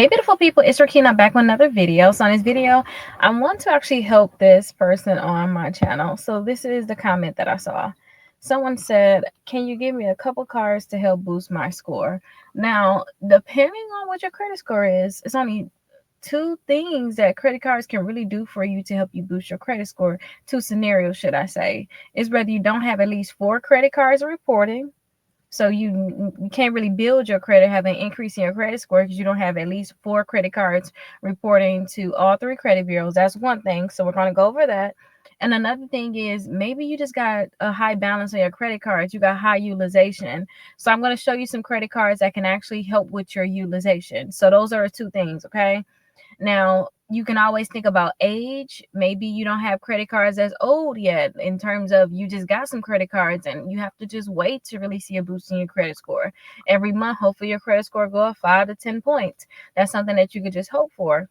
Hey beautiful people, it's Rickita back with another video. So on this video, I want to actually help this person on my channel. So this is the comment that I saw. Someone said, can you give me a couple cards to help boost my score? Now, depending on what your credit score is, it's only two things that credit cards can really do for you to help you boost your credit score. Two scenarios, should I say, is whether you don't have at least 4 credit cards reporting, so you can't really build your credit, have an increase in your credit score because you don't have at least 4 credit cards reporting to all 3 credit bureaus. That's one thing. So we're going to go over that. And another thing is maybe you just got a high balance on your credit cards. You got high utilization. So I'm going to show you some credit cards that can actually help with your utilization. So those are 2 things, okay? Now, you can always think about age. Maybe you don't have credit cards as old yet, in terms of you just got some credit cards and you have to just wait to really see a boost in your credit score. Every month, hopefully your credit score go up 5 to 10 points. That's something that you could just hope for.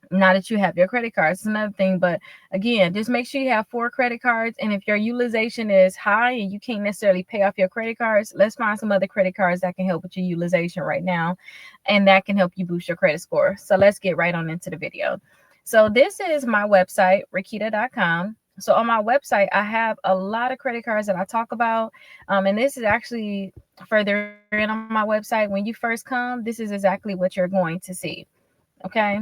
Now that you have your credit cards, it's another thing. But again, just make sure you have 4 credit cards. And if your utilization is high and you can't necessarily pay off your credit cards, let's find some other credit cards that can help with your utilization right now, and that can help you boost your credit score. So let's get right on into the video. So this is my website, rickita.com. So on my website, I have a lot of credit cards that I talk about. And this is actually further in on my website. When you first come, this is exactly what you're going to see. Okay.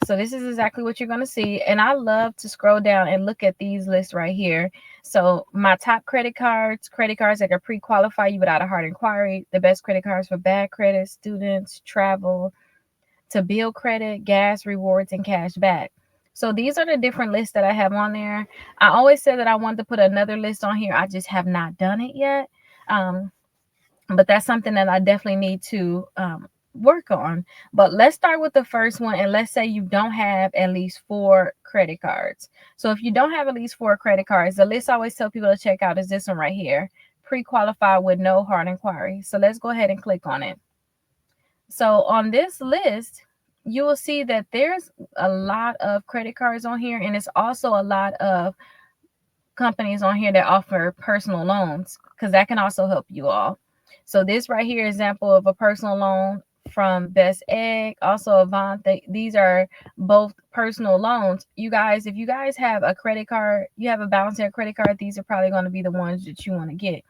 So this is exactly what you're going to see. And I love to scroll down and look at these lists right here. So my top credit cards that can pre-qualify you without a hard inquiry, the best credit cards for bad credit, students, travel, to bill credit, gas, rewards, and cash back. So these are the different lists that I have on there. I always said that I wanted to put another list on here. I just have not done it yet. But that's something that I definitely need to work on. But let's start with the first one, and let's say you don't have at least 4 credit cards. So if you don't have at least 4 credit cards, the list I always tell people to check out is this one right here, pre-qualified with no hard inquiry. So let's go ahead and click on it. So on this list, you will see that there's a lot of credit cards on here, and it's also a lot of companies on here that offer personal loans, because that can also help you all. So this right here, example of a personal loan from Best Egg, also Avant. These are both personal loans. You guys, if you guys have a credit card, you have a balance in your credit card, these are probably going to be the ones that you want to get.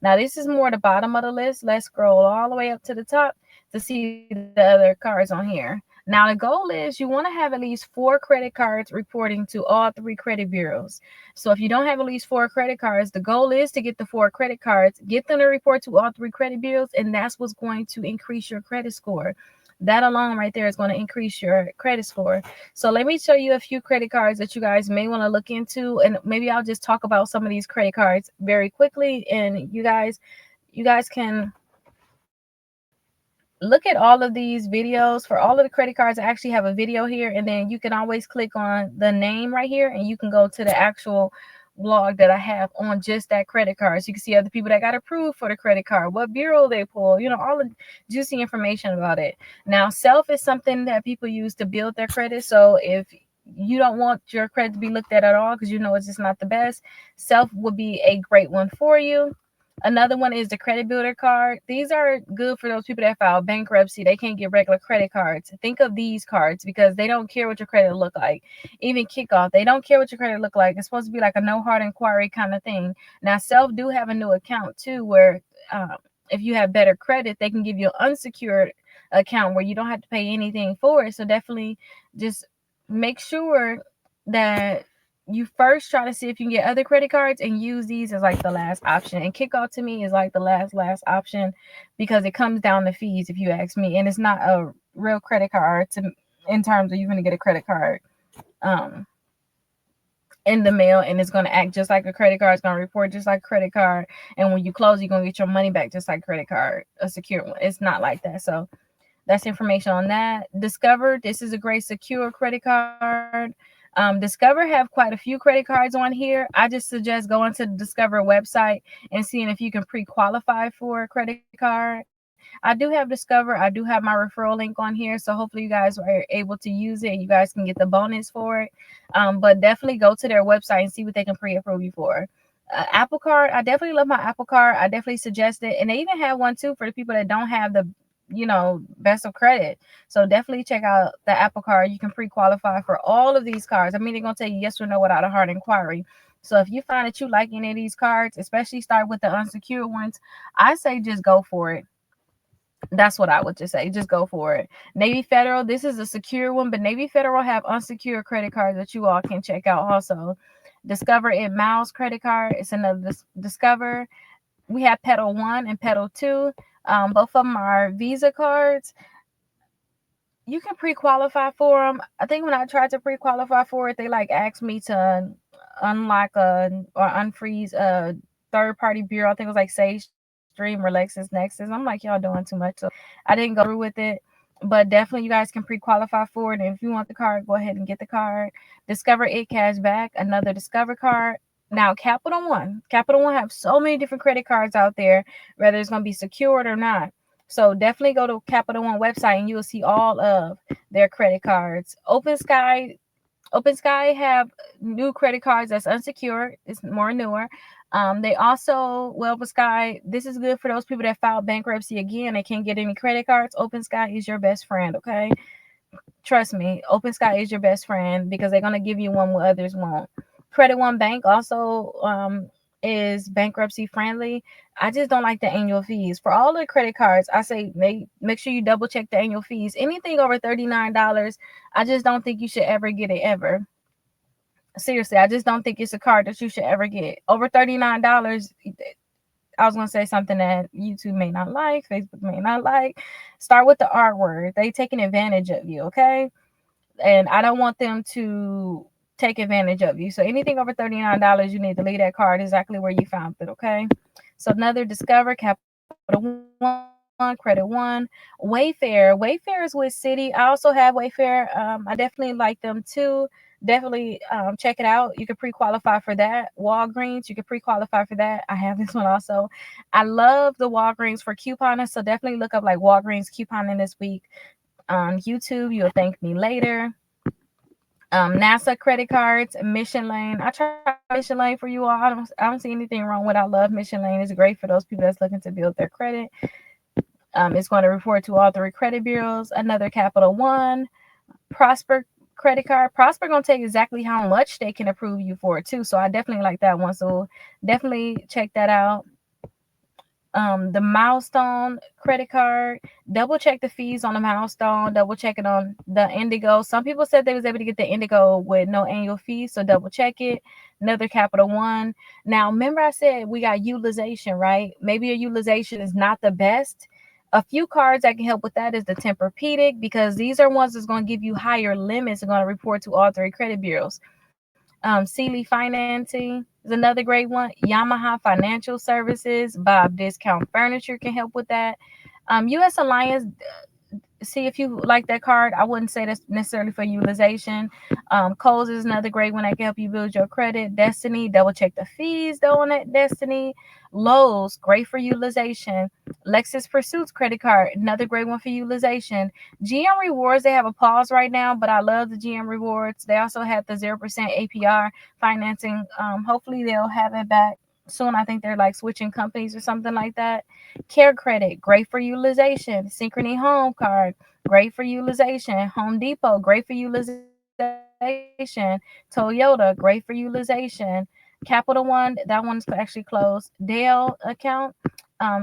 Now, this is more the bottom of the list. Let's scroll all the way up to the top to see the other cards on here. Now, the goal is you want to have at least 4 credit cards reporting to all 3 credit bureaus. So if you don't have at least 4 credit cards, the goal is to get the 4 credit cards, get them to report to all 3 credit bureaus, and that's what's going to increase your credit score. That alone right there is going to increase your credit score. So let me show you a few credit cards that you guys may want to look into, and maybe I'll just talk about some of these credit cards very quickly, and you guys can look at all of these videos. For all of the credit cards, I actually have a video here, and then you can always click on the name right here, and you can go to the actual blog that I have on just that credit card. So you can see other people that got approved for the credit card, what bureau they pull, all the juicy information about it. Now, self is something that people use to build their credit. So if you don't want your credit to be looked at all because it's just not the best, self would be a great one for you. Another one is the credit builder card. These are good for those people that file bankruptcy. They can't get regular credit cards. Think of these cards because they don't care what your credit look like. Even Kickoff, they don't care what your credit look like. It's supposed to be like a no hard inquiry kind of thing. Now, self do have a new account too, where if you have better credit, they can give you an unsecured account where you don't have to pay anything for it. So definitely just make sure that you first try to see if you can get other credit cards and use these as like the last option. And Kickoff to me is like the last option because it comes down to fees, if you ask me, and it's not a real credit card in terms of you're going to get a credit card in the mail, and it's going to act just like a credit card. It's going to report just like a credit card, and when you close, you're going to get your money back just like a credit card, a secure one. It's not like that. So that's information on that. Discover, this is a great secure credit card. Discover have quite a few credit cards on here. I just suggest going to the Discover website and seeing if you can pre-qualify for a credit card. I do have Discover. I do have my referral link on here. So hopefully you guys are able to use it. You guys can get the bonus for it. But definitely go to their website and see what they can pre-approve you for. Apple Card, I definitely love my Apple Card. I definitely suggest it. And they even have one too for the people that don't have the best of credit. So definitely check out the Apple Card. You can pre-qualify for all of these cards. I mean, they're gonna tell you yes or no without a hard inquiry. So if you find that you like any of these cards, especially start with the unsecured ones, I say just go for it. That's what I would just say. Just go for it. Navy Federal, this is a secure one, but Navy Federal have unsecured credit cards that you all can check out also. Discover It Miles credit card. It's another Discover. We have Pedal 1 and Pedal 2. Both of them are Visa cards. You can pre-qualify for them. I think when I tried to pre-qualify for it, they like asked me to unlock or unfreeze a third-party bureau. I think it was like Sage Stream or LexisNexis. I'm like, y'all doing too much, so I didn't go through with it. But definitely, you guys can pre-qualify for it. And if you want the card, go ahead and get the card. Discover It Cashback, another Discover card. Now, Capital One have so many different credit cards out there, whether it's going to be secured or not. So definitely go to Capital One website and you will see all of their credit cards. Open Sky have new credit cards that's unsecured. It's more newer. They also, well, Open Sky, this is good for those people that filed bankruptcy again. They can't get any credit cards. Open Sky is your best friend, okay? Trust me, Open Sky is your best friend because they're going to give you one where others won't. Credit One Bank also is bankruptcy friendly. I just don't like the annual fees. For all the credit cards, I say make sure you double check the annual fees. Anything over $39, I just don't think you should ever get it ever. Seriously, I just don't think it's a card that you should ever get. Over $39, I was going to say something that YouTube may not like, Facebook may not like. Start with the R word. They taking advantage of you, okay? And I don't want them to take advantage of you. So anything over $39, you need to leave that card exactly where you found it, okay? So another Discover, Capital One, Credit One, Wayfair. Wayfair is with Citi. I also have Wayfair. I definitely like them too. Definitely check it out. You can pre-qualify for that. Walgreens, you can pre-qualify for that. I have this one also. I love the Walgreens for couponing, so definitely look up like Walgreens couponing this week on YouTube. You'll thank me later. NASA credit cards, Mission Lane. I tried Mission Lane for you all. I don't see anything wrong with it. I love Mission Lane. It's great for those people that's looking to build their credit. It's going to report to all three credit bureaus. Another Capital One, Prosper credit card. Prosper gonna tell you exactly how much they can approve you for it too. So I definitely like that one. So definitely check that out. The Milestone credit card, double check the fees on the Milestone, double check it on the Indigo. Some people said they was able to get the Indigo with no annual fees, so double check it. Another Capital One. Now remember I said we got utilization, right? Maybe your utilization is not the best. A few cards that can help with that is the Tempur-Pedic, because these are ones that's going to give you higher limits and going to report to all three credit bureaus. Sealy Financing is another great one. Yamaha Financial Services, Bob Discount Furniture can help with that. U.S. Alliance, see if you like that card. I wouldn't say that's necessarily for utilization. Kohl's is another great one that can help you build your credit. Destiny, double check the fees though on that Destiny. Lowe's, great for utilization. Lexus Pursuits credit card, another great one for utilization. GM Rewards, they have a pause right now, but I love the GM Rewards. They also have the 0% APR financing. Hopefully they'll have it back soon. I think they're like switching companies or something like that. Care Credit, great for utilization. Synchrony Home Card, great for utilization. Home Depot, great for utilization. Toyota, great for utilization. Capital One, that one's actually closed. Dell account,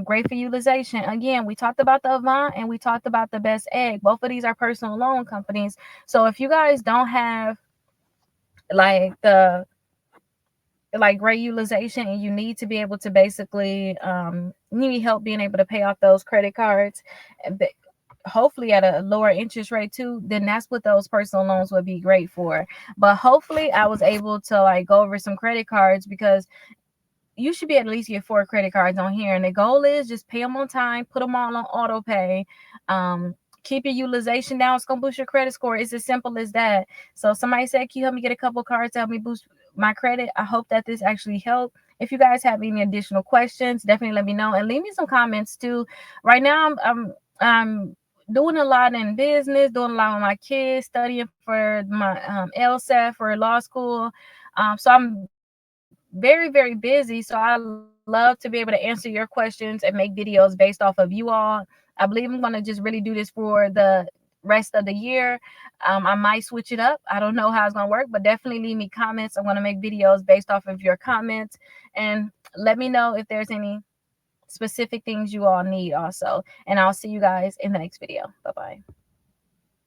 great for utilization. Again, we talked about the Avant and we talked about the Best Egg. Both of these are personal loan companies. So if you guys don't have like the great utilization and you need to be able to basically you need help being able to pay off those credit cards, hopefully at a lower interest rate too, then that's what those personal loans would be great for. But hopefully I was able to like go over some credit cards, because you should be at least get 4 credit cards on here, and the goal is just pay them on time, put them all on auto pay, keep your utilization down. It's gonna boost your credit score. It's as simple as that. So somebody said, can you help me get a couple cards to help me boost my credit? I hope that this actually helped. If you guys have any additional questions, definitely let me know and leave me some comments too. Right now I'm doing a lot in business, doing a lot with my kids, studying for my LSAT for law school. So I'm very, very busy. So I love to be able to answer your questions and make videos based off of you all. I believe I'm going to just really do this for the rest of the year. I might switch it up. I don't know how it's going to work, but definitely leave me comments. I'm going to make videos based off of your comments, and let me know if there's any specific things you all need also. And I'll see you guys in the next video. Bye-bye.